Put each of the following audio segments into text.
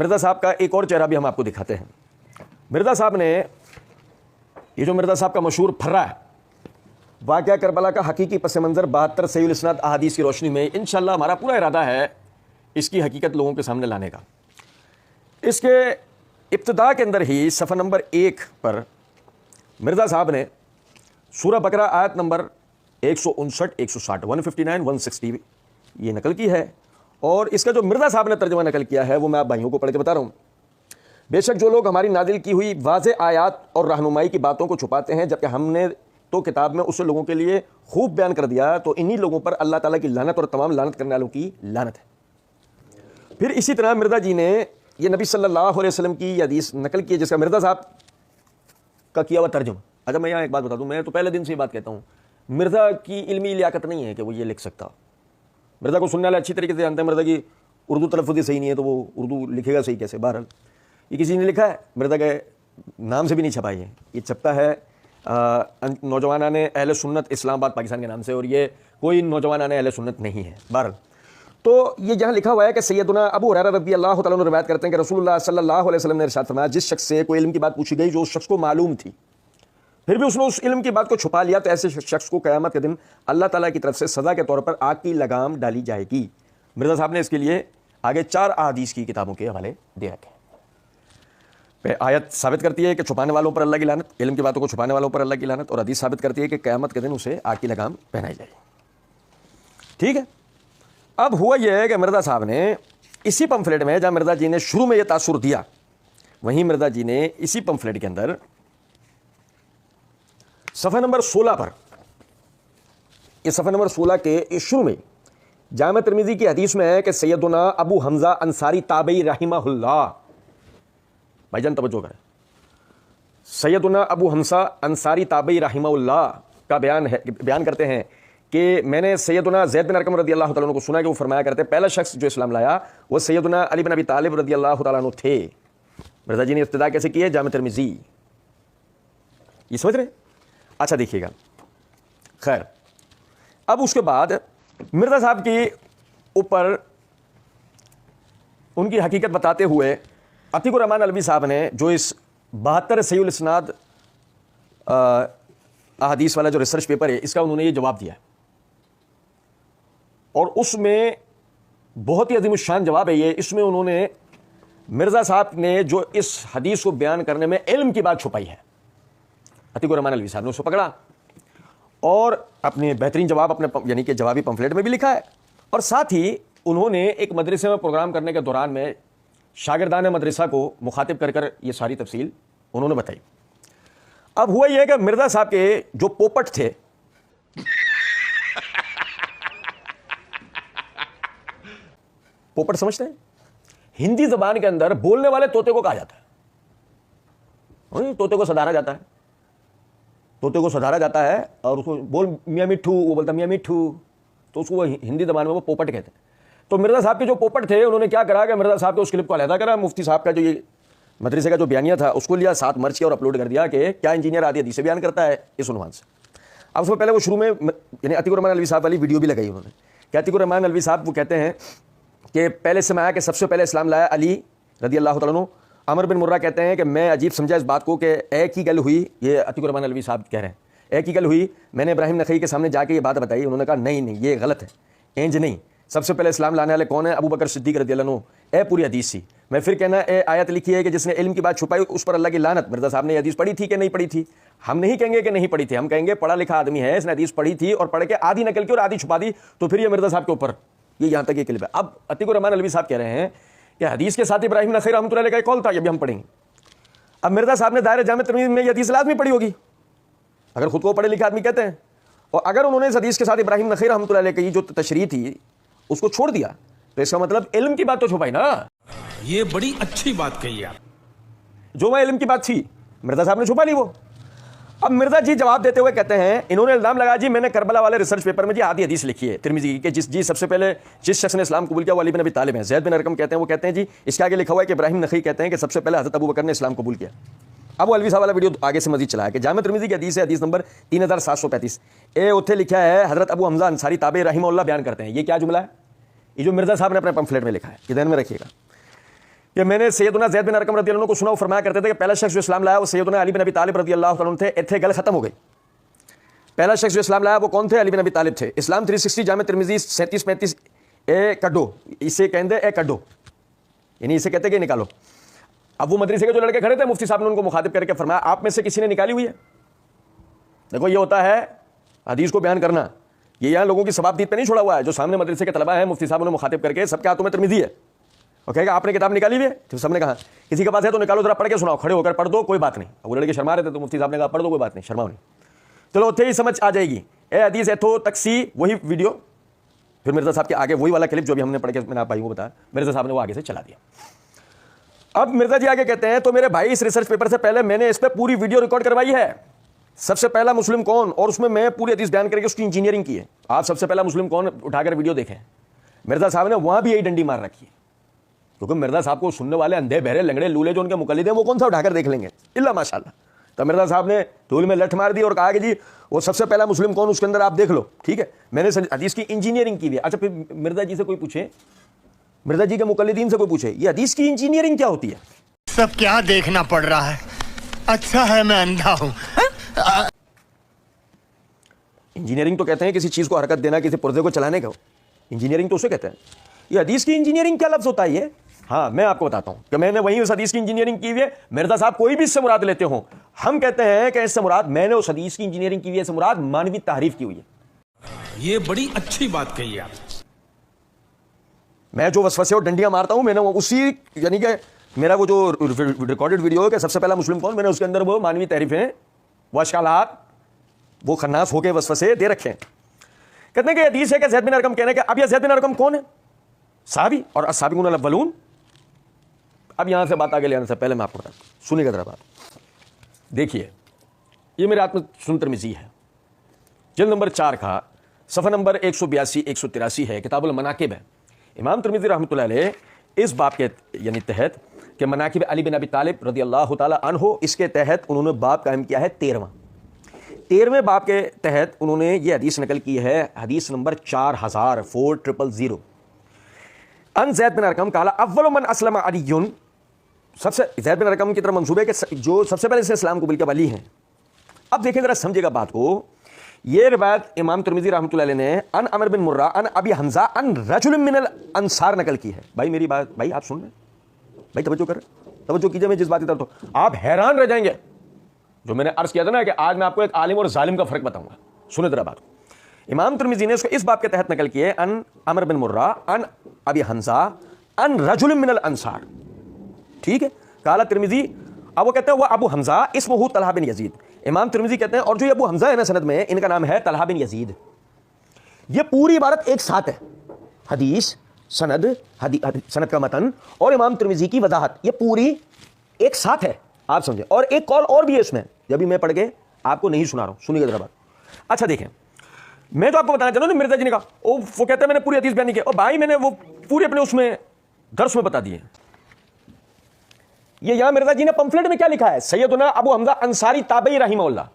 मिर्ज़ा साहब का एक और चेहरा भी हम आपको दिखाते हैं। मिर्ज़ा साहब ने, ये जो मिर्ज़ा साहब का मशहूर फर्रा है, वाक़या करबला का हकीकी पस मंज़र 72 सहीहुल इस्नाद अहादीस की रोशनी में इंशाअल्लाह हमारा पूरा इरादा है इसकी हकीकत लोगों के सामने लाने का। इसके इब्तिदा के अंदर ही सफ़ा नंबर 1 पर मिर्ज़ा साहब ने सूरह बकरा आयत नंबर 159, 160, 159, 160 ये नकल की है। और इसका जो मिर्ज़ा साहब ने तर्जुमा नकल किया है वो मैं आप भाइयों को पढ़ के बता रहा हूँ। बेशक जो लोग हमारी नाजिल की हुई वाज़े आयात और रहनुमाई की बातों को छुपाते हैं, जबकि हमने तो किताब में उसे लोगों के लिए खूब बयान कर दिया, तो इन्हीं लोगों पर अल्लाह ताला की लानत और तमाम लानत करने वालों की लानत है। फिर इसी तरह मिर्ज़ा जी ने ये नबी सल्लल्लाहु अलैहि वसल्लम की हदीस नकल की, जिसका मिर्ज़ा साहब का किया हुआ तर्जुमा। अच्छा, मैं यहाँ एक बात बता दूँ, मैं तो पहले दिन से ये बात कहता हूँ, मिर्ज़ा की इल्मी लियाकत नहीं है कि वो ये लिख सकता। मिर्ज़ा को सुनने वाले अच्छी तरीके से जानते हैं मिर्ज़ा की उर्दू तलफ़्फ़ुज़ सही नहीं है, तो वो उर्दू लिखेगा सही कैसे? बहरहाल ये किसी ने लिखा है, मिर्ज़ा के नाम से भी नहीं छपा है, ये छपता है नौजवान ने अहले सुन्नत इस्लामाबाद पाकिस्तान के नाम से, और ये कोई नौजवान ने अहले सुन्नत नहीं है। बहरहाल तो ये यहाँ लिखा हुआ है कि सैयदना अबू हुरैरा रज़ियल्लाहु तआला अन्हु रिवायत करते हैं कि रसूलुल्लाह सल्लल्लाहु अलैहि वसल्लम ने इरशाद फरमाया, जिस शख्स से कोई इल्म की बात पूछी गई जो उस शख्स को मालूम थी, फिर भी उसने उस इल्म की बात को छुपा लिया, तो ऐसे शख्स को क़यामत के दिन अल्लाह ताला की तरफ से सज़ा के तौर पर आग की लगाम डाली जाएगी। मिर्ज़ा साहब ने इसके लिए आगे 4 अहादीस की किताबों के हवाले दे रखे। आयत साबित करती है कि छुपाने वालों पर अल्लाह की लानत, इल्म की बातों को छुपाने वालों पर अल्लाह की लानत, और हदीस साबित करती है कि क़यामत के दिन उसे आग की लगाम पहनाई जाएगी। ठीक है, अब हुआ यह है कि मिर्ज़ा साहब ने इसी पंफलेट में, जहाँ मिर्ज़ा जी ने शुरू में यह तासुर दिया, वहीं मिर्ज़ा जी ने इसी पंफलेट के अंदर सफ़ा नंबर 16 पर, इस सफ़ा नंबर 16 के शुरू में जामे तिर्मिज़ी की हदीस में है कि सैयदना अबू हमज़ा अंसारी ताबई रहिमहुल्लाह, भाईजान तवज्जो करें, सैयदना अबू हमज़ा अंसारी ताबई रहिमहुल्लाह का बयान करते हैं कि मैंने सैयदना ज़ैद बिन अरकम रज़ियल्लाहु तआला अन्हु को सुना कि वो फरमाया करते, पहला शख्स जो इस्लाम लाया वो सैयदना अली बिन अबी तालिब रज़ियल्लाहु तआला अन्हु थे। मिर्ज़ा जी ने इब्तिदा कैसे की है? जामे तिर्मिज़ी, ये समझ रहे? अच्छा देखिएगा, खैर अब उसके बाद मिर्ज़ा साहब के ऊपर उनकी हकीकत बताते हुए अतीकुर रहमान अलवी साहब ने जो इस 72 सहीहुल इस्नाद अहादीस वाला जो रिसर्च पेपर है, इसका उन्होंने ये जवाब दिया है, और उसमें बहुत ही अज़ीमुश्शान जवाब है ये। इसमें उन्होंने मिर्ज़ा साहब ने जो इस हदीस को बयान करने में इल्म की बात छुपाई है, अतीकुर रहमान अलवी साहब ने उसको पकड़ा और अपने बेहतरीन जवाब अपने यानी कि जवाबी पंफलेट में भी लिखा है, और साथ ही उन्होंने एक मदरसे में प्रोग्राम करने के दौरान में शागिर्दान मदरसा को मुखातिब कर कर ये सारी तफसील उन्होंने बताई। अब हुआ यह कि मिर्ज़ा साहब के जो पोपट थे, पोपट समझते हैं? हिंदी जबान के अंदर बोलने वाले तोते को कहा जाता है, तोते को सधारा जाता है, तोते को सधारा जाता है, और उसको बोल मियाँ मिट्ठू, वो बोलता मियाँ मिट्ठू, तो उसको हिंदी जबान में वो पोपट कहते हैं। तो मिर्ज़ा साहब के जो पोपट थे उन्होंने क्या करा कि मिर्ज़ा साहब के उस क्लिप को अलहदा करा, मुफ्ती साहब का जो ये मदरसे का जो बयानिया था उसको लिया, साथ मर्ज किया और अपलोड कर दिया कि क्या इंजीनियर आदि हदीस से बयान करता है, इस उन्वान से। अब उसमें पहले वो शुरू में यानी अतीकुर रहमान अलवी साहब वाली वीडियो भी लगाई उन्होंने, कि अतीकुर रहमान अलवी साहब वो कहते हैं कि पहले से मैं आया कि सबसे पहले इस्लाम लाया अली रज़ियल्लाहु तआला अन्हु। अमर बिन मुर्रा कहते हैं कि मैं अजीब समझा इस बात को कि एक ही गल हुई, ये अतीकुर रहमान अलवी साहब कह रहे हैं, एक ही गल हुई, मैंने इब्राहिम नखई के सामने जाके ये बात बताई, उन्होंने कहा नहीं नहीं ये गलत है, इंज नहीं, सबसे पहले इस्लाम लाने वाले कौन है? अबू बकर सिद्दीक रज़ियल्लाहु अन्हु। ए पूरी हदीस सी, मैं फिर कहना ए आयत लिखी है कि जिसने इल्म की बात छुपाई उस पर अल्लाह की लानत। मिर्ज़ा साहब ने हदीस पढ़ी थी कि नहीं पढ़ी थी? हम नहीं कहेंगे कि नहीं पढ़ी थी, हम कहेंगे पढ़ा लिखा आदमी है, इसने हदीस पढ़ी थी और पढ़ के आधी नकल की और आधी छुपा दी, तो फिर ये मिर्ज़ा साहब के ऊपर ये यहाँ तक ये क्लिप है। अब अतीकुर रहमान अलवी साहब कह रहे हैं कि हदीस के साथ इब्राहिम नखई रहमतुल्लाह अलैह का कौल था, ये भी हम पढ़ेंगे। अब मिर्ज़ा साहब ने दायरे जामे तिर्मिज़ी में ये हदीस लाज़मी पढ़ी होगी, अगर खुद को पढ़े लिखे आदमी कहते हैं, और अगर उन्होंने इस हदीस के साथ इब्राहिम नखई रहमतुल्लाह अलैह की जो तशरीह थी उसको छोड़ दिया, तो इसका मतलब इल्म की बात तो छुपाई ना। ये बड़ी अच्छी बात कही आप, जो वह इल्म की बात थी मिर्ज़ा साहब ने छुपा ली वो। अब मिर्ज़ा जी जवाब देते हुए कहते हैं, इन्होंने इल्ज़ाम लगाया जी मैंने करबला वाले रिसर्च पेपर में जी आधी हदीस लिखी है तिर्मिज़ी की, कि सबसे पहले जिस शख्स ने इस्लाम कबूल किया वो अली बिन अबी तालिब है। ज़ैद बिन अरकम कहते हैं, वो कहते हैं जी इसके आगे लिखा हुआ है कि इब्राहिम नखई कहते हैं कि सबसे पहले हज़रत अबू बकर ने इस्लाम कबूल किया। अब वो अलवी साहब वाला वीडियो आगे से मजीद चला है कि जामे तिर्मिज़ी की हदीस है, हदीस नंबर 3735 उत्थे लिखा है हज़रत अबू हमज़ा अंसारी ताबई रहिमहुल्लाह बयान करते हैं। ये क्या जुमला है? ये जो मिर्ज़ा साहब ने अपने पंफलेट में लिखा है, ये ध्यान में रखिएगा। कि मैंने सैयदना ज़ैद बिन अरकम रज़ी अल्लाह अन्हु को सुना, वो फरमाया करते थे कि पहला शख्स जो इस्लाम लाया वो सैयदना अली बिन अबी तालिब रज़ी अल्लाह अन्हु थे। इत्थे गल खत्म हो गई। पहला शख्स जो इस्लाम लाया वो कौन थे? अली बिन अबी तालिब थे। इस्लाम 360 जामे तिरमिज़ी 37-35 ए कड्डो, इसे कहते ए कड्डो, यानी इसे कहते कि निकालो। अब वो मदरसे के जो लड़के खड़े थे, मुफ्ती साहब ने उनको मुखातिब करके फरमाया आप में से किसी ने निकाली हुई है? देखो ये होता है हदीस को बयान करना, ये यहाँ लोगों की सवाबदीद पे नहीं छोड़ा हुआ है। जो सामने मदरसे के तलबा है, मुफ्ती साहब ने मुखातिब करके सबके हाथों में तिरमिज़ी है और कहेगा आपने किताब निकाली हुई है? तो सबने कहा किसी के पास है तो निकालो, जरा पढ़ के सुनाओ, खड़े होकर पढ़ दो, कोई बात नहीं। अब वो लड़के शर्मा रहे थे तो मुफ्ती साहब ने कहा पढ़ दो, कोई बात नहीं, शर्माओ नहीं। चलो उत्थे ही समझ आ जाएगी। ए हदीस एथो तक्सी, वही वीडियो, फिर मिर्जा साहब के आगे वही वाला क्लिप जो भी हमने पढ़ के मैंने आप भाई को बताया, मिर्जा साहब ने वो आगे से चला दिया। अब मिर्जा जी आगे कहते हैं तो मेरे भाई इस रिसर्च पेपर से पहले मैंने इस पर पूरी वीडियो रिकॉर्ड करवाई है, सबसे पहला मुस्लिम कौन, और उसमें मैं पूरी हदीस बयान करके उसकी इंजीनियरिंग की है। आप सबसे पहला मुस्लिम कौन उठाकर वीडियो देखें। मिर्जा साहब ने वहां भी यही डंडी मार रखी है, क्योंकि मिर्जा साहब को सुनने वाले अंधे बहरे लंगड़े लूले जो उनके मुकल्लिद हैं वो कौन सा उठाकर देख लेंगे, इल्ला माशाल्लाह। तो मिर्जा साहब ने धूल में लठ मार दी और कहा कि जी वो सबसे पहला मुस्लिम कौन, उसके अंदर आप देख लो, ठीक है, मैंने हदीस की इंजीनियरिंग की है। अच्छा फिर मिर्जा जी से कोई पूछे, मिर्जा जी के मुकल्लिदीन से कोई पूछे ये हदीस की इंजीनियरिंग क्या होती है? सब क्या देखना पड़ रहा है, अच्छा है मैं अंधा हूं। इंजीनियरिंग तो कहते हैं किसी चीज को हरकत देना, किसी पुर्जे को चलाने का, इंजीनियरिंग तो उसे कहते हैं। ये हदीस की इंजीनियरिंग क्या लफ्ज होता है ये? हाँ मैं आपको बताता हूं कि मैंने वही उस हदीस की इंजीनियरिंग की हुई है। मिर्जा साहब कोई भी इससे मुराद लेते हो, हम कहते हैं कि इससे मुराद, मैंने उस हदीस की इंजीनियरिंग की हुई है, इससे मुराद मानवी तारीफ की हुई है। ये बड़ी अच्छी बात कही आप। मैं जो वसवसे और डंडियां मारता हूं, मैंने उसी, यानी कि मेरा वो जो रिकॉर्डेड वीडियो है कि सबसे पहला मुस्लिम कौन, मैंने उसके अंदर वो मानवी तारीफें, वो अशकालात, वो खन्नास होके वसवसे दे रखे हैं। कहते हैं कि हदीस है कि ज़ैद बिन अरकम कहने के, अब यह ज़ैद बिन अरकम कौन है? साहबी, और अस्साबिकून अल-अव्वलून। अब यहां से बात आगे ले आने से पहले मैं आपको बताता हूं, सुनिएगा जरा बात। देखिए ये मेरे हाथ में सुन तिरमिज़ी है, जिल्द नंबर 4 का सफ़ा नंबर 182-183 है, किताबुल मनाकिब है। इमाम तिरमिज़ी रहमतुल्लाह अलैह इस बाब के यानी तहत कि मनाकिब अली बिन अबी तालिब रज़ी अल्लाह तआला अन्हु, इसके तहत उन्होंने बाब कायम किया है 13वें बाब के तहत उन्होंने ये हदीस नकल की है, हदीस नंबर 4000 अन ज़ैद बिन अरकम काला अव्वल मन अस्लम अलीयुन, सबसे ज़ैद बिन अरकम की तरफ मंसूब है कि जो सबसे पहले से इस्लाम कबूल किया अली हैं। अब देखिए जरा समझिएगा बात को, ये रिवायत इमाम तिरमिज़ी रहमतुल्लाह अलैह ने अन अमर बिन मुर्रा अन अबी हमजा अन रजुल मिनल अंसार नकल की है। भाई मेरी बात, भाई आप सुन रहे, भाई तवज्जो कर, तवज्जो कीजिए, मैं जिस बात की तरफ, तो आप हैरान रह जाएंगे। जो मैंने अर्ज किया था ना कि आज मैं आपको एक आलिम और जालिम का फर्क बताऊंगा, सुने जरा बात। इमाम तिरमिज़ी ने इसको इस बात के तहत नकल किए, अन अमर बिन मुर्रा अन अबी हमजा अन रजुल मिनल अंसार, ठीक है। काला तिरमिज़ी, अब वो कहते हैं वो अबू हमजा इस्मुहु तलहा बिन यजीद। इमाम तिरमिज़ी कहते हैं और जो ये अबू हमजा है ना सनद में, इनका नाम है तलहा बिन यजीद। ये पूरी इबारत एक साथ है, हदीस, सनद, सनद का मतन और इमाम तिरमिज़ी की वजाहत, ये पूरी एक साथ है, आप समझे। और एक कॉल और भी है इसमें, जब भी मैं पढ़ के आपको नहीं सुना रहा हूं, सुनिएगा जरा बात। अच्छा देखें, मैं तो आपको बताना चाहता हूं, मिर्जा जी ने कहा वो कहते हैं मैंने पूरी हदीस बयान नहीं की, और भाई मैंने वो पूरे अपने उसमें दर्स में बता दिए। ये यहां मिर्जा जी ने पंफलेट में क्या लिखा है, सैयदुना अबू हमजा अंसारी ताबई रहिमहुल्लाह,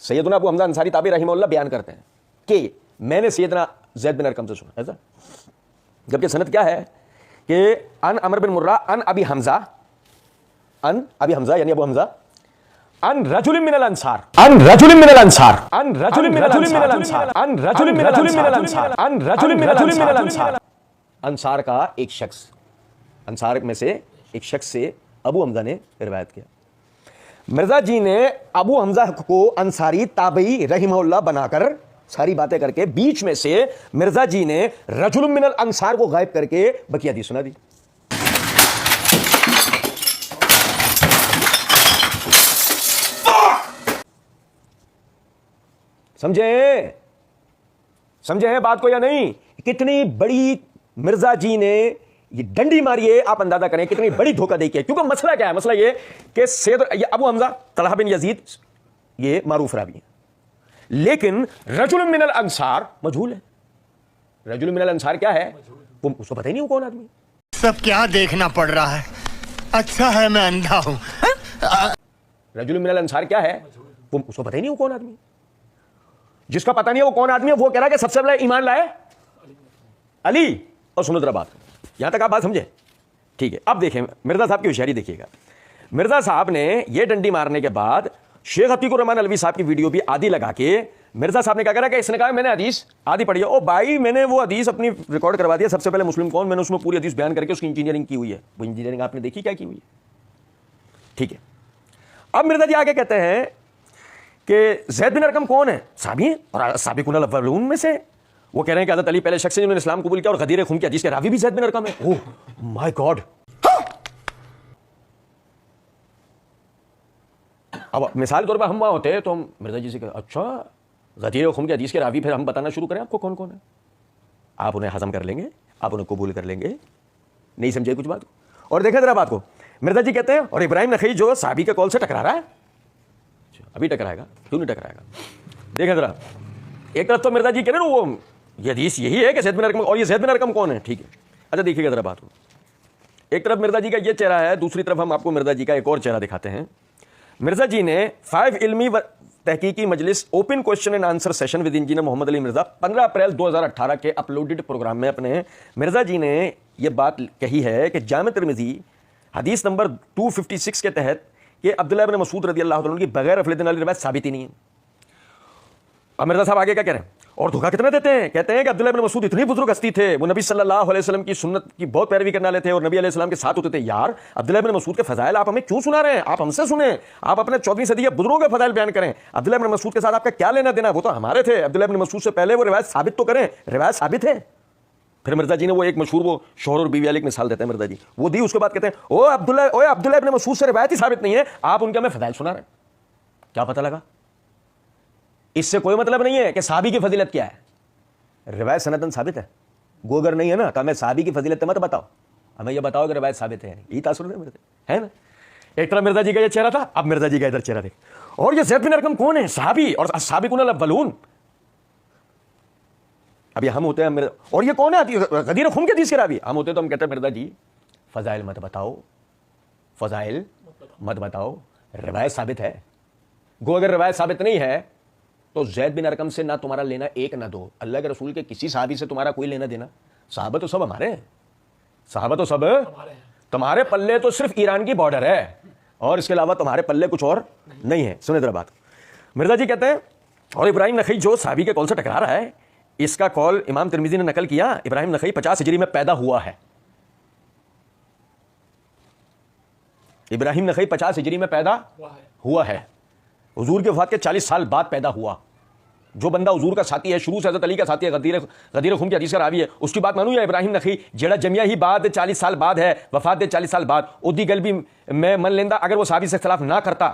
सैयदुना अबू हमजा अंसारी ताबई रहिमहुल्लाह बयान करते हैं कि मैंने सैयदना ज़ैद बिन अरकम से सुना, ऐसा। जबकि सनद क्या है कि अन अमर बिन मुर्रा अन अबी हमजा यानी अबू हमजा अन रजुल मिनल अंसार अन रजुल मिनल अंसार अन रजुल मिनल अंसार अन रजुल मिनल अंसार अन रजुल मिनल अंसार, अंसार का एक शख्स, अंसार में से एक शख्स से अबू हमजा ने रिवायत किया। मिर्जा जी ने अबू हमजा को अंसारी ताबई रहिमहुल्लाह बनाकर सारी बातें करके बीच में से मिर्जा जी ने रजुल मिनल अंसार को गायब करके बकी हदीस सुना दी। समझे हैं बात को या नहीं? कितनी बड़ी मिर्जा जी ने ये डंडी मारी है, आप अंदाजा करें कितनी बड़ी धोखा देखी है। क्योंकि मसला क्या है, मसला ये कि सैयद ये अबू हमजा तलहा बिन यजीद ये मारूफ रावी है, लेकिन रजुल मिनल अंसार मजहूल है। रजुल मिनल अंसार क्या है, वो उसको पता ही नहीं वो कौन आदमी। सब क्या देखना पड़ रहा है, अच्छा है मैं अंधा हूं। रजुल मिनल अंसार क्या है, वो उसको पता ही नहीं वो कौन आदमी। जिसका पता नहीं है वो कौन आदमी है, वो कह रहा है कि सबसे पहले ईमान लाए अली। और सुनो जरा बात, यहां तक आप बात समझे, ठीक है, अब देखें मिर्जा साहब की होशियारी देखिएगा। मिर्जा साहब ने यह डंडी मारने के बाद शेख अतीकुर रहमान अलवी साहब की वीडियो भी आधी लगा के मिर्जा साहब ने क्या करा कि इसने कहा मैंने हदीस आधी पढ़ी है। ओ भाई, मैंने वो हदीस अपनी रिकॉर्ड करवा दिया, सबसे पहले मुस्लिम कौन, मैंने उसमें पूरी हदीस बयान करके उसकी इंजीनियरिंग की हुई है। वो इंजीनियरिंग आपने देखी क्या की हुई है? ठीक है, अब मिर्जा जी आगे कहते हैं कि ज़ैद बिन अरकम कौन है? साहबी है और साबिकुन अल-अव्वलून में से। वो कह रहे हैं कि हज़रत अली पहले शख्स है जिन्होंने इस्लाम कबूल किया और गदीर खुम की हदीस के रावी भी ज़ैद बिन अरकम है। Oh my God. अब मिसाल के तौर पर हम वहां होते हैं तो हम मिर्जा जी से कहें अच्छा गदीर खुम की हदीस के रावी, फिर हम बताना शुरू करें आपको कौन कौन है। आप उन्हें हजम कर लेंगे, आप उन्हें कबूल कर लेंगे, नहीं समझे कुछ बात को। और देखा जरा बात को, मिर्जा जी कहते हैं और इब्राहिम नखई जो साहबी के कॉल से टकरा रहा है, अभी टकराएगा, क्यों नहीं टकराएगा? देखें जरा, एक तरफ तो मिर्जा जी कह रहे हैं वो ये हदीस यही है कि ज़ैद बिन अरकम, और ये ज़ैद बिन अरकम कौन है? ठीक है, अच्छा देखिएगा जरा बात को। एक तरफ मिर्जा जी का ये चेहरा है, दूसरी तरफ हम आपको मिर्जा जी का एक और चेहरा दिखाते हैं। मिर्जा जी ने 5 इल्मी तहकीकी मजलिस open question and answer session with engineer Mohammad Ali Mirza 15 April 2018 के अपलोडेड प्रोग्राम में अपने मिर्जा जी ने यह बात कही है कि जामे तिरमिज़ी हदीस नंबर 256 के तहत कि अब्दुल्लाह इब्न मसूद रज़ी अल्लाह तआला अन्हु की बगैर अफलतन वाली रिवायत साबित ही नहीं है। अब मिर्जा साहब आगे क्या कह रहे हैं और धोखा कितना देते हैं? कहते हैं कि अब्दुल्लाह इब्न मसूद इतनी बुजुर्ग हस्ती थे, वो नबी सल्लल्लाहु अलैहि वसल्लम की सुन्नत की बहुत पैरवी करने वाले थे और नबी अलैहि सलाम के साथ होते थे। यार अब्दुल्लाह इब्न मसूद के फजाइल आप हमें क्यों सुना रहे हैं? आप हमसे सुने, आप अपने 14वीं सदी के बुजुर्गों के फजाइल बयान करें। अब्दुल्लाह इब्न मसूद के साथ आपका क्या लेना देना? वो तो हमारे थे। अब्दुल्लाह इब्न मसूद से पहले वो रिवायत साबित तो करें, रिवायत साबित है। फिर मिर्जा जी ने वो एक मशहूर वो शोहर और बीवी वाली एक मिसाल देते हैं मिर्जा जी, वो दी, उसके बाद कहते हैं ओ अब्दुल्लाह इब्न मसूद से रिवायत ही साबित नहीं है, आप उनके हमें फजाइल सुना रहे हैं। क्या पता लगा? इससे कोई मतलब नहीं है कि साहबी की फजीलत क्या है, रिवायत सनदन साबित है। गो अगर नहीं है ना तो हमें साहबी की फजीलत मत बताओ, हमें यह बताओ कि रिवायत साबित है, यही तासुर है ना। एक तरफ मिर्जा जी का ये चेहरा था, अब मिर्जा जी का इधर चेहरा देख। और ये ज़ैद बिन अरकम कौन है? साहबी और साबिकुन अल-अव्वलून। अभी हम होते हैं और ये कौन है? गदीर खुम के हदीस के रावी हम होते तो हम कहते हैं मिर्जा जी फजाइल मत बताओ, फजाइल मत बताओ, रिवायत साबित है। गो अगर रिवायत साबित नहीं है तो ज़ैद बिन अरकम से ना तुम्हारा लेना एक ना दो, अल्लाह के रसूल के किसी साहबी से तुम्हारा कोई लेना देना। साहबा तो सब हमारे हैं, साहबा तो सब तुम्हारे पल्ले तो सिर्फ ईरान की बॉर्डर है और इसके अलावा तुम्हारे पल्ले कुछ और नहीं है। सुने जरा बात, मिर्जा जी कहते हैं और इब्राहिम नखई जो साहबी के कॉल से टकरा रहा है, इसका कॉल इमाम तिरमिज़ी ने नकल किया। इब्राहिम नखई 50 हिजरी में पैदा हुआ है। इब्राहिम नखई 50 हिजरी में पैदा हुआ है, हुजूर के वफात के 40 साल बाद पैदा हुआ। जो बंदा हुजूर का साथी है, शुरू से हज़रत अली का साथी है, गदीर खुम की हदीस का रावी है, उसकी बात मानू या इब्राहिम नखी जेड़ा जमिया ही बाद 40 साल बाद है, वफात दे 40 साल बाद, उदी गल भी मैं मन लेंदा अगर वो साहबी से इख्तिलाफ ना करता।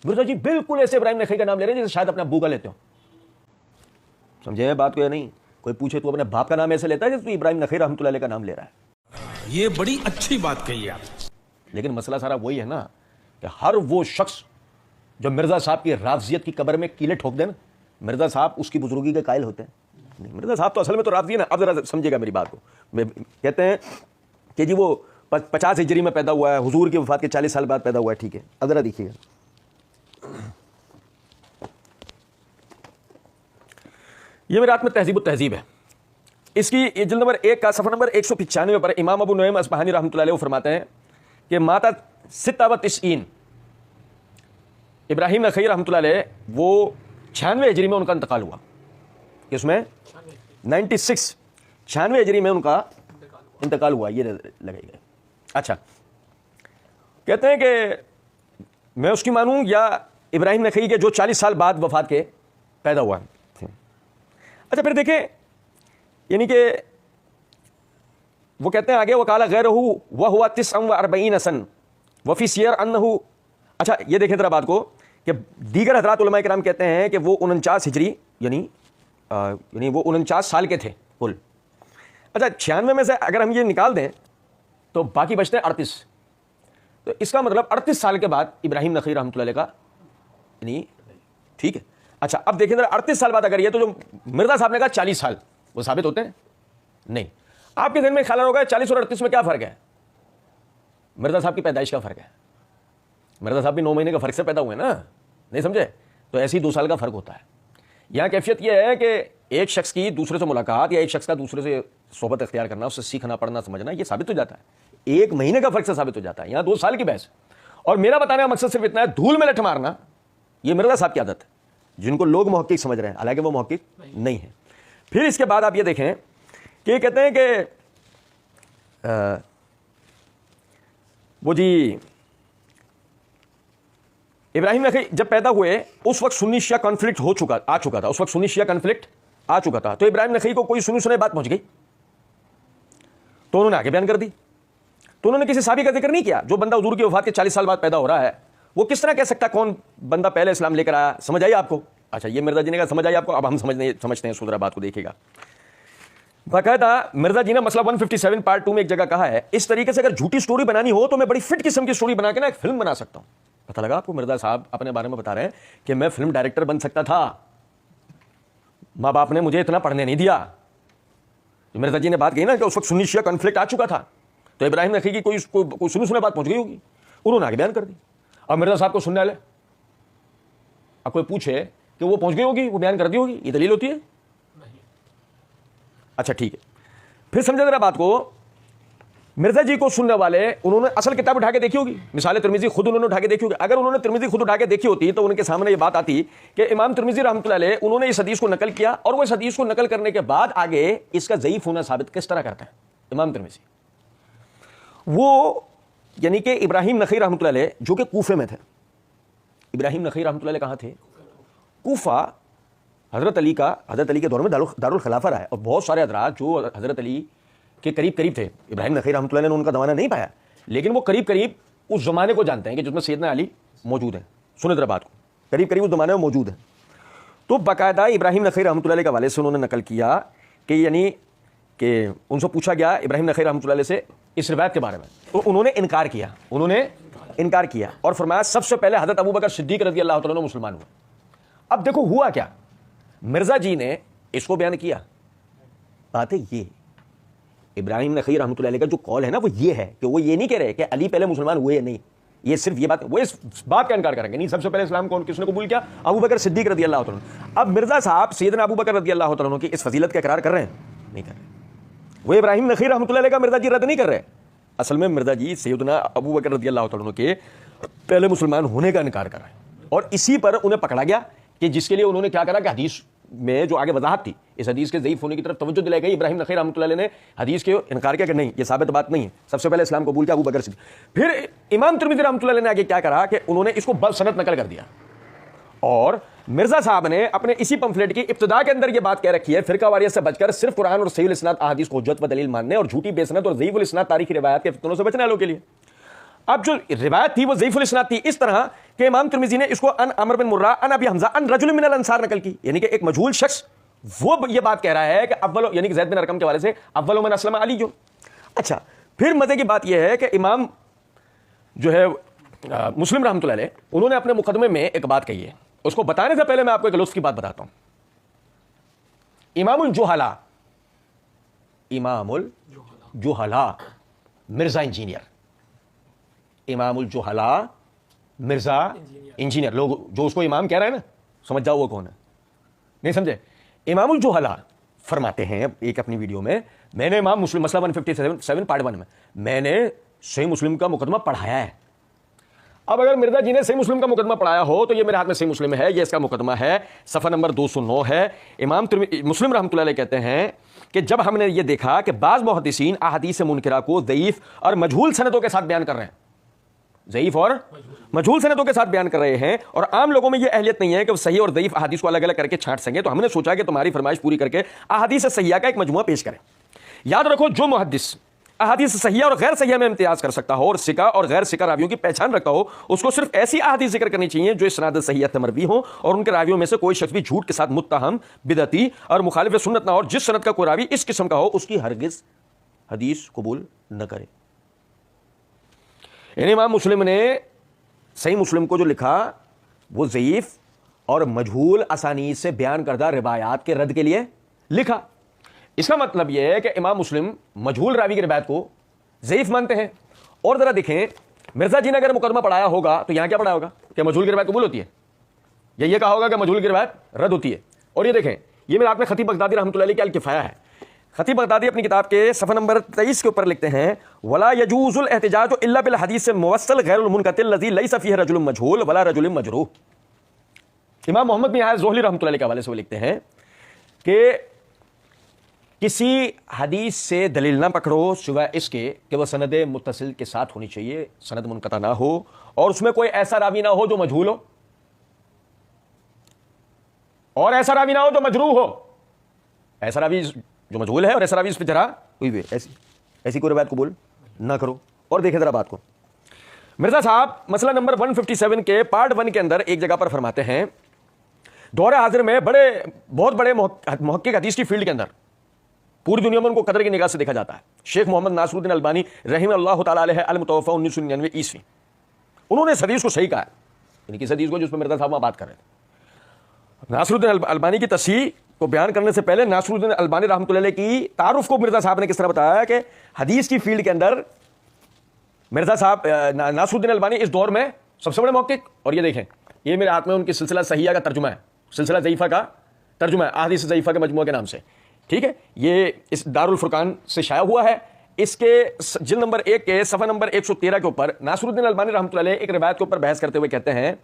मिर्जा जी बिल्कुल ऐसे इब्राहिम नखी का नाम ले रहे हैं जैसे शायद अपना अब्बू का लेते हो। समझे बात को या नहीं? कोई पूछे तो अपने बाप का नाम ऐसे लेता है जैसे इब्राहिम नखी रहमतुल्लाह अलैह का नाम ले रहा है। ये बड़ी अच्छी बात कही आप। लेकिन मसला सारा वही है ना कि हर वो शख्स जो मिर्जा साहब की राफजियत की कब्र में कीले ठोक दे ना, मिर्जा साहब उसकी बुजुर्गी के कायल होते हैं। नहीं, मिर्जा साहब तो असल में तो राफजी है ना। अब जरा समझिएगा मेरी बात को। कहते हैं कि जी वो 50 हिजरी में पैदा हुआ है, हुजूर की वफात के 40 साल बाद पैदा हुआ है। ठीक है, अब जरा देखिएगा, ये मेरे हाथ में तहजीब है। इसकी जिल्द नंबर 1 का सफ़र नंबर 195 पर इमाम अबू नुएम अस्बहानी रहमतुल्लाह अलैह फरमाते हैं कि माता सित्तावतिस्ईन इब्राहिम नखई रहमतुल्लाह अलैह वो 96 हिजरी में उनका इंतकाल हुआ। किसमें? 96 हिजरी में उनका इंतकाल हुआ। ये लगाई गए। अच्छा, कहते हैं कि मैं उसकी मानूं या इब्राहिम नखई के जो 40 साल बाद वफात के पैदा हुआ। अच्छा, फिर देखें, यानी कि वो कहते हैं आगे वकाला गैरहू वह हुआ 49 सन वफ़ी सियर अन्नहू। अच्छा, ये देखें जरा बात को कि दीगर हज़रात उलमा किराम कहते हैं कि वो 49 हिजरी यानी वो 49 साल के थे कुल। अच्छा, 96 में से अगर हम ये निकाल दें तो बाकी बचते हैं 38। तो इसका मतलब 38 साल के बाद इब्राहिम नखी रहमतुल्लाह अलैह का यानी, ठीक है। अच्छा, अब देखें जरा 38 साल बाद अगर ये तो जो मिर्जा साहब ने कहा 40 साल वो साबित होते हैं? नहीं। आपके दिन में ख्याल होगा 40 और 38 में क्या फ़र्क है? मिर्जा साहब की पैदाइश का फ़र्क है। मिर्जा साहब भी 9 महीने का फ़र्क से पैदा हुए ना, नहीं समझे? तो ऐसे ही 2 साल का फ़र्क होता है। यहाँ कैफियत यह है कि एक शख्स की दूसरे से मुलाकात या एक शख्स का दूसरे से सोहबत इख्तियार करना, उससे सीखना, पढ़ना, समझना, ये साबित हो जाता है। 1 महीने का फर्क से साबित हो जाता है, यहाँ 2 साल की बहस। और मेरा बताने का मकसद सिर्फ इतना है, धूल में लठ मारना ये मिर्जा साहब की आदत है, जिनको लोग मुहक्किक समझ रहे हैं, हालांकि वो मुहक्किक नहीं है। फिर इसके बाद आप ये देखें कि कहते हैं कि वो जी इब्राहिम नखई जब पैदा हुए उस वक्त सुन्नी शिया कॉन्फ्लिक्ट आ चुका था, उस वक्त सुन्नी शिया कॉन्फ्लिक्ट आ चुका था। तो इब्राहिम नखई को कोई सुनी सुनाई बात पहुंच गई तो उन्होंने आगे बयान कर दी। तो उन्होंने किसी साहबी का जिक्र नहीं किया। जो बंदा हुजूर की वफात के 40 साल बाद पैदा हो रहा है, वो किस तरह कह सकता है कौन बंदा पहले इस्लाम लेकर आया? समझ आई आपको? अच्छा, ये मिर्जा जी ने कहा समझ आई आपको। अब हम समझते हैं सुधरा बात को, देखिएगा। बाकायदा मिर्जा जी ने मसला 157 पार्ट 2 में एक जगह कहा है, इस तरीके से अगर झूठी स्टोरी बनानी हो तो मैं बड़ी फिट किस्म की स्टोरी बना के ना एक फिल्म बना सकता हूं। पता लगा आपको? मिर्जा साहब अपने बारे में बता रहे हैं कि मैं फिल्म डायरेक्टर बन सकता था, माँ बाप ने मुझे इतना पढ़ने नहीं दिया। मिर्जा जी ने बात कही ना कि उस वक्त सुन्नी शिया कॉन्फ्लिक्ट आ चुका था, तो इब्राहिम नखी की कोई सुनी सुने बात पहुंच गई होगी, उन्होंने आगे बयान कर दी। अब मिर्जा साहब को सुनने वाले अब कोई पूछे कि वो पहुंच गई होगी, वो बयान कर दी होगी, ये दलील होती है? अच्छा ठीक है, फिर समझे जरा बात को। मिर्जा जी को सुनने वाले उन्होंने असल किताब उठा के देखी होगी, मिसाल तिरमिजी खुद उन्होंने उठा के देखी होगी। अगर उन्होंने तिरमिजी खुद उठा के देखी होती तो उनके सामने ये बात आती कि इमाम तिरमिजी रहमतुल्लाह अलैह उन्होंने इस हदीस को नकल किया, और वो इस हदीस को नकल करने के बाद आगे इसका ज़ईफ होना साबित किस तरह करता है इमाम तिरमिजी। वो यानी कि इब्राहिम नखई रहमतुल्लाह अलैह जो कि कूफे में थे। इब्राहिम नखई रहमतुल्लाह अलैह कहाँ थे? कूफा। हज़रत अली के दौर में दारुल खिलाफा रहा है, और बहुत सारे हज़रात जो हज़रत अली के करीब करीब थे, इब्राहिम नखई रहमतुल्लाह अलैह ने उनका ज़माना नहीं पाया, लेकिन वो करीब करीब उस ज़माने को जानते हैं कि जिसमें सैयदना अली मौजूद है। सुने जरा बात को, करीब करीब उस ज़माने में मौजूद है। तो बाकायदा इब्राहिम नखई रहमतुल्लाह अलैह के हवाले से उन्होंने नकल किया कि यानी कि उनसे पूछा गया इब्राहिम नखई रहमतुल्लाह अलैह से इस रिवायत के बारे में, तो उन्होंने इनकार किया और फरमाया सबसे पहले हज़रत अबू बकर सिद्दीक़ रज़ी अल्लाह तआला अन्हु मुसलमान हुए। अब देखो हुआ क्या, मिर्जा जी ने इसको बयान किया। बात है ये, इब्राहिम नखई रहमतुल्लाह अलैह का जो कॉल है ना, वो ये है कि वो ये नहीं कह रहे कि अली पहले मुसलमान हुए या नहीं, ये सिर्फ ये बात, वो इस बात का इनकार करेंगे नहीं सबसे पहले इस्लाम कौन किसने कबूल किया? अबू बकर सिद्दीक़ रज़ी अल्लाह तआला अन्हु। अब मिर्जा साहब सैयदना अबू बकर रज़ी अल्लाह तआला अन्हु की इस फजीलत का इकरार कर रहे हैं? नहीं कर रहे। वो इब्राहिम नखई रहमतुल्लाह अलैह का मिर्जा जी रद्द नहीं कर रहे। असल में मिर्जा जी सैयदना अबू बकर रज़ी अल्लाह तआला अन्हु के पहले मुसलमान होने का इनकार कर रहे हैं, और इसी पर उन्हें पकड़ा गया कि जिसके लिए उन्होंने क्या करा कि हदीस में जो आगे वजाहत थी, इस हदीस के ज़ईफ होने की तरफ तवज्जो दिलाई गई। इब्राहिम नखई रहमतुल्लाह अलैह ने हदीस के इनकार किया कि नहीं, ये साबित बात नहीं है, सबसे पहले इस्लाम कबूल किया अबू बकर सिद्दीक़। फिर इमाम तिरमिज़ी रहमतुल्लाह अलैह ने आगे क्या करा कि उन्होंने इसको बल सनद नकल कर दिया, और मिर्जा साहब ने अपने इसी पंफलेट की इब्तिदा के अंदर ये बात कह रखी है, फिरका वारियत से बचकर सिर्फ कुरान और सहीह इस्नाद अहादीस को हुज्जत व दलील मानने और झूठी बेसनद और ज़ईफ़ुल इस्नाद तारीखी रिवायत के फितनों से बचने वालों के लिए। अब जो रिवायत थी वो ज़ईफ़ुल इस्नाद थी इस तरह कि इमाम तिरमिज़ी ने इसको अन अमर बिन मुर्रा अन अबी हमज़ा अन रजुल मिनल अंसार नकल की, यानी कि एक मजहूल शख्स वो ये बात कह रहा है कि अव्वल यानी कि ज़ैद बिन अरकम के वाले से अव्वल मन अस्लम अली जो। अच्छा, फिर मजे की बात यह है कि इमाम जो है मुस्लिम रहमतुल्लाह अलैह उन्होंने अपने मुकदमे में एक बात कही है, उसको बताने से पहले मैं आपको एक लुत्फ़ की बात बताता हूं। इमामुल जुहला मिर्जा इंजीनियर, इमामुल जुहला मिर्जा इंजीनियर, लोग जो उसको इमाम कह रहे हैं ना, समझ जाओ वो कौन है, नहीं समझे? इमामुल जुहला फरमाते हैं एक अपनी वीडियो में, मैंने इमाम मुस्लिम मसला 157 पार्ट 1 में मैंने सही मुस्लिम का मुकदमा पढ़ाया है। अब अगर मिर्जा जी ने सही मुस्लिम का मुकदमा पढ़ाया हो तो ये मेरे हाथ में सही मुस्लिम है, ये इसका मुकदमा है, सफ़ा नंबर 209 है। इमाम मुस्लिम रहमतुल्लाह अलैह कहते हैं कि जब हमने ये देखा कि बाज़ मुहद्दिसीन अहादीस मुनकरा को ज़ईफ़ और मजहूल सनदों के साथ बयान कर रहे हैं, ज़ईफ़ और मजहूल सनदों के साथ बयान कर रहे हैं, और आम लोगों में यह अहलियत नहीं है कि वो सही और ज़ईफ़ अहादीस को अलग अलग करके छांट सकें, तो हमने सोचा कि तुम्हारी फरमाइश पूरी करके अहादीस सहिया का एक मजमुआ पेश करें। याद रखो, जो मुहद्दिस अहादीस सहिया और गैर सहिया में इम्तियाज कर सकता हो और सिका और गैर सिका रावियों की पहचान रखता हो, उसको सिर्फ ऐसी अहादीस जिक्र करनी चाहिए जो इस्नाद सहियत मरवी हो और उनके रावियों में से कोई शख्स भी झूठ के साथ मुत्तहम, बिदअती और मुखालिफ सुन्नत ना हो, और जिस सनद का कोई रावी इस किस्म का हो उसकी हरगिज हदीस कबूल न करे। यानी इमाम मुस्लिम ने सही मुस्लिम को जो लिखा वो ज़ईफ़ और मजहूल असानीद से बयान करदा रिवायात के रद्द के लिए लिखा। इसका मतलब यह है कि इमाम मुस्लिम मजहूल रावी की रिवायत को ज़ईफ़ मानते हैं। और जरा देखें, मिर्जा जी ने अगर मुकदमा पढ़ाया होगा तो यहां क्या पढ़ा होगा कि मजहूल की रिवायत कबूल होती है, या ये कहा होगा कि मजहूल की रिवायत रद्द होती है। और ये देखें, ये मेरे हाथ में खतीब बगदादी रहमतुल्लाह अलैह की अल किफ़ाया है, खतीब बगदादी अपनी किताब के सफ़ा नंबर 23 के ऊपर लिखते हैं, वला यजूजुल एहतिजाजु इल्ला बिल हदीस से मुवस्सल गैरुल मुनक़तिल लज़ी लैसा फ़ीही रजुलुन मजहूल वला रजुलुन मजरूह। इमाम मोहम्मद बिन ज़ोहली रहमतुल्लाह अलैह के हवाले से वो लिखते हैं कि किसी हदीस से दलील ना पकड़ो सिवाय इसके कि वह सनद मुत्तसिल के साथ होनी चाहिए, सनद मुनक़ता ना हो और उसमें कोई ऐसा रावी ना हो जो मजहूल हो और ऐसा रावी ना हो जो मजरूह हो। ऐसा रावी जो मजहूल है और ऐसा रावी इस पर जरा हुई भी, ऐसी कोई रवायत कबूल ना करो। और देखें जरा बात को, मिर्जा साहब मसला नंबर 157 के पार्ट 1 के अंदर एक जगह पर फरमाते हैं, दौरे हाजिर में बहुत बड़े मुहक्किक हदीस की फील्ड के अंदर पूरी दुनिया में उनको कदर की निगाह से देखा जाता है, शेख मोहम्मद नासरुद्दीन अलबानी रहमतुल्लाह तआला अलैह अल-मुतवफ़ा 1999 ईस्वी, उन्होंने इस हदीस को सही कहा है, यानी किस हदीस को जिस पर मिर्जा साहब वहां बात कर रहे थे। नासरुद्दीन अलबानी की तस्हीह को बयान करने से पहले नासरुद्दीन अलबानी रहमतुल्लाह अलैह की तारुफ को मिर्जा साहब ने किस तरह बताया कि हदीस की फील्ड के अंदर मिर्जा साहब नासरुद्दीन अलबानी इस दौर में सबसे बड़े मुहक्किक, और ये देखें ये मेरे हाथ में उनकी सिलसिला सहिया का तर्जुमा है, सिलसिला ज़ईफ़ा का तर्जुमा है, अहादीस ज़ईफ़ा के मजमूआ के नाम से, ठीक है। ये इस दारुल फुरकान से शाया हुआ है। इसके जिल्द नंबर 1 के सफ़ा नंबर 113 के ऊपर नासरुद्दीन अलबानी रहमतुल्लाह अलैह एक रिवायत के ऊपर बहस करते हुए कहते हैं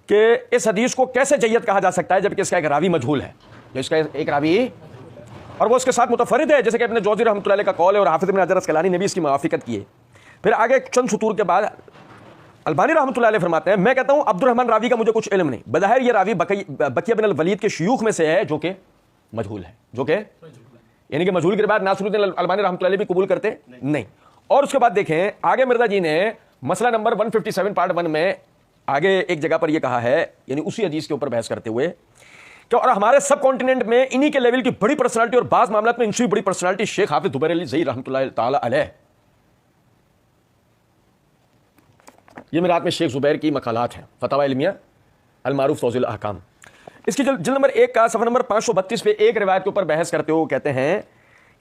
कि इस हदीस को कैसे जय्यद कहा जा सकता है जबकि इसका एक रावी मजहूल है, जो इसका एक रावी और वो उसके साथ मुतफरिद है, जैसे कि अपने जौज़ी रहमतुल्लाह अलैह का कौल है और हाफिज़ इब्न हजर अस्क़लानी ने भी इसकी मुवाफ़िक़त की है। फिर आगे चंद सतूर के बाद अलबानी रहमतुल्लाह अलैह फरमाते हैं, मैं कहता हूं अब्दुर्रहमान रावी का मुझे कुछ इल्म नहीं, बज़ाहिर ये रावी बकिया बिन अल-वलीद के शयूख में से है जो कि मजहूल है, जो कि यानी कि मजहूल के बाद नासरुद्दीन अलबानी रहमतुल्लाह अलैह भी कबूल करते नहीं। और उसके बाद देखें आगे मिर्जा जी ने मसला नंबर 157 पार्ट 1 में आगे एक जगह पर यह कहा है, यानी उसी हदीस के ऊपर बहस करते हुए कि और हमारे सब कॉन्टिनेंट में इन्हीं के लेवल की बड़ी पर्सनालिटी और बाज़ मामलात में इनसे बड़ी पर्सनालिटी शेख हाफिज जुबैर अली ज़ई रहमतुल्लाह तआला अलैह। ये मेरे हाथ में शेख जुबैर की मकालात हैं, फतवा इल्मिया अल-मारूफ तौज़ील अहकाम। इसकी जिल्द नंबर 1 का सफ़ा नंबर 532 पे एक रिवायत के ऊपर बहस करते हुए कहते हैं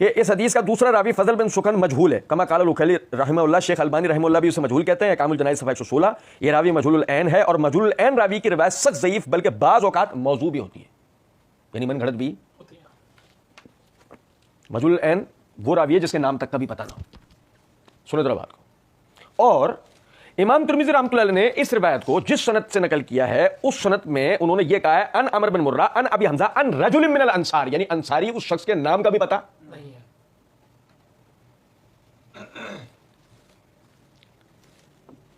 कि इस हदीस का दूसरा रावी फजल बिन सुकन मजहूल है, कमा काल उखैली रहमतुल्लाह, शेख अलबानी रहमतुल्लाह भी उसे मजहूल कहते हैं, कामुल जनाइज़ सफ़ा 116। ये रावी मजहूलुल ऐन है और मजहूलुल ऐन रावी की रिवायत सख्त ज़ईफ़ बल्कि बाज़ औक़ात मौज़ू भी होती है, यानी मन घड़त भी होती है। मजहूलुल ऐन वो रावी है जिसके नाम तक का भी पता ना हो। सुने जरा बात को। और इमाम तिर्मिज़ी रहमतुल्लाह अलैह ने इस रिवायत को जिस सनद से नकल किया है उस सनद में उन्होंने ये कहा है अन अमर बिन मुर्रा अन अबी हमजा अन रजुलिन मिनल अंसार, यानी अंसारी उस शख्स के नाम का भी पता नहीं है।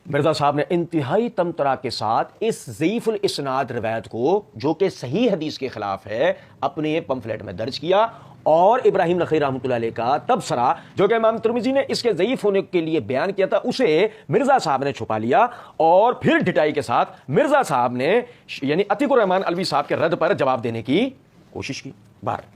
मिर्जा साहब ने इंतहाई तमतरा के साथ इस ज़ईफ़ुल इस्नाद रिवायत को जो कि सही हदीस के खिलाफ है अपने पंफलेट में दर्ज किया और इब्राहिम नखई रहमतुल्लाह अलैह का तबसरा जो कि इमाम तिर्मिज़ी ने इसके ज़ईफ़ होने के लिए बयान किया था उसे मिर्जा साहब ने छुपा लिया और फिर ढिठाई के साथ मिर्जा साहब ने यानी अतीकुर रहमान अलवी साहब के रद्द पर जवाब देने की कोशिश की। बार